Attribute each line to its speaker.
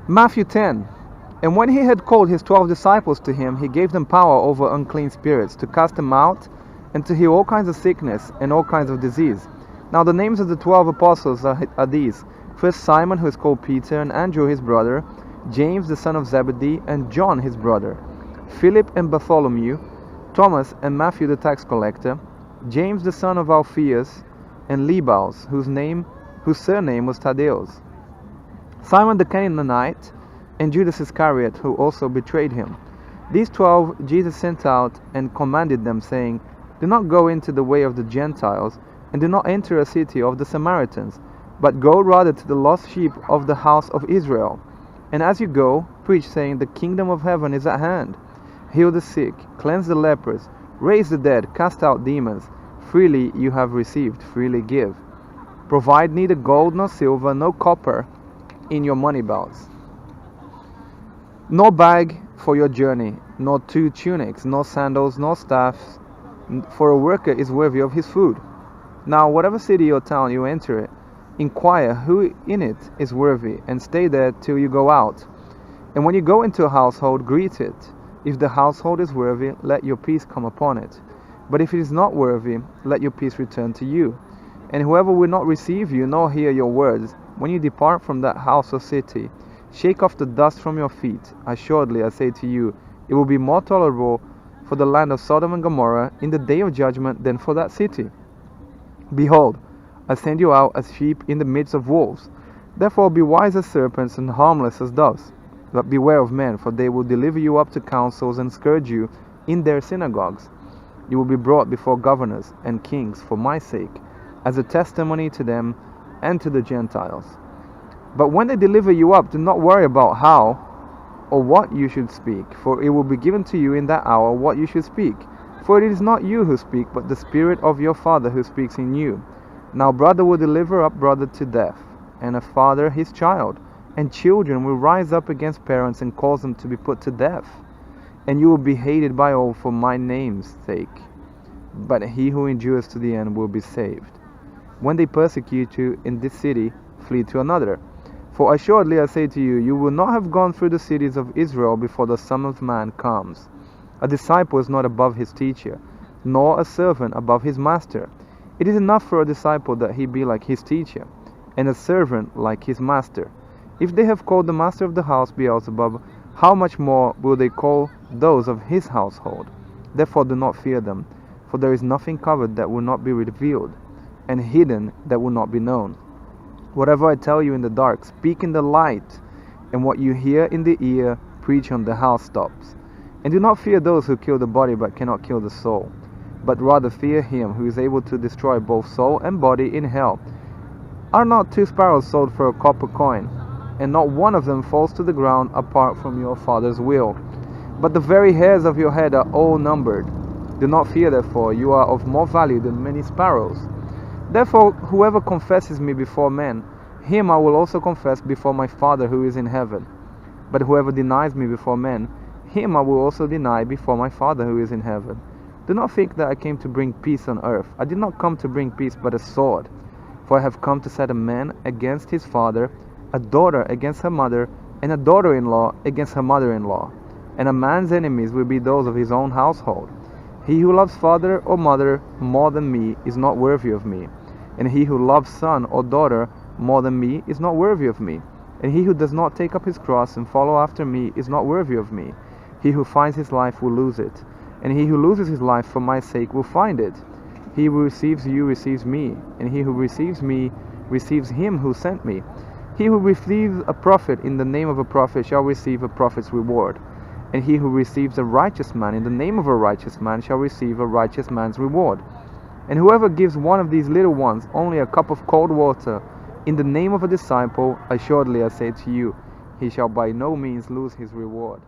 Speaker 1: Matthew 10. And when he had called his 12 disciples to him, he gave them power over unclean spirits, to cast them out, and to heal all kinds of sickness and all kinds of disease. Now the names of the 12 apostles are these. First Simon, who is called Peter, and Andrew his brother, James the son of Zebedee, and John his brother, Philip and Bartholomew, Thomas and Matthew the tax collector, James the son of Alphaeus, and Lebbaeus, whose surname was Thaddaeus, Simon the Cananite, and Judas Iscariot, who also betrayed him. These 12 Jesus sent out and commanded them, saying, Do not go into the way of the Gentiles, and do not enter a city of the Samaritans, but go rather to the lost sheep of the house of Israel. And as you go, preach, saying, The kingdom of heaven is at hand. Heal the sick, cleanse the lepers, raise the dead, cast out demons. Freely you have received, freely give. Provide neither gold nor silver, nor copper in your money belts, nor bag for your journey, nor 2 tunics, nor sandals, nor staffs, for a worker is worthy of his food. Now whatever city or town you enter, inquire who in it is worthy, and stay there till you go out. And when you go into a household, greet it. If the household is worthy, let your peace come upon it. But if it is not worthy, let your peace return to you. And whoever will not receive you, nor hear your words, when you depart from that house or city, shake off the dust from your feet. Assuredly, I say to you, it will be more tolerable for the land of Sodom and Gomorrah in the day of judgment than for that city. Behold, I send you out as sheep in the midst of wolves. Therefore be wise as serpents and harmless as doves. But beware of men, for they will deliver you up to councils and scourge you in their synagogues. You will be brought before governors and kings for my sake, as a testimony to them and to the Gentiles. But when they deliver you up, do not worry about how or what you should speak, for it will be given to you in that hour what you should speak. For it is not you who speak, but the Spirit of your Father who speaks in you. Now brother will deliver up brother to death, and a father his child, and children will rise up against parents and cause them to be put to death. And you will be hated by all for my name's sake, but he who endures to the end will be saved. When they persecute you in this city, flee to another. For assuredly I say to you, you will not have gone through the cities of Israel before the Son of Man comes. A disciple is not above his teacher, nor a servant above his master. It is enough for a disciple that he be like his teacher, and a servant like his master. If they have called the master of the house Beelzebub, how much more will they call those of his household? Therefore do not fear them, for there is nothing covered that will not be revealed, and hidden that will not be known. Whatever I tell you in the dark, speak in the light, and what you hear in the ear, preach on the housetops. And do not fear those who kill the body but cannot kill the soul, but rather fear him who is able to destroy both soul and body in hell. Are not 2 sparrows sold for a copper coin, and not one of them falls to the ground apart from your Father's will? But the very hairs of your head are all numbered. Do not fear, therefore, you are of more value than many sparrows. Therefore, whoever confesses me before men, him I will also confess before my Father who is in heaven. But whoever denies me before men, him I will also deny before my Father who is in heaven. Do not think that I came to bring peace on earth. I did not come to bring peace, but a sword. For I have come to set a man against his father, a daughter against her mother, and a daughter-in-law against her mother-in-law. And a man's enemies will be those of his own household. He who loves father or mother more than me is not worthy of me. And he who loves son or daughter more than me is not worthy of me. And he who does not take up his cross and follow after me is not worthy of me. He who finds his life will lose it, and he who loses his life for my sake will find it. He who receives you receives me, and he who receives me receives him who sent me. He who receives a prophet in the name of a prophet shall receive a prophet's reward. And he who receives a righteous man in the name of a righteous man shall receive a righteous man's reward. And whoever gives one of these little ones only a cup of cold water in the name of a disciple, assuredly I say to you, he shall by no means lose his reward.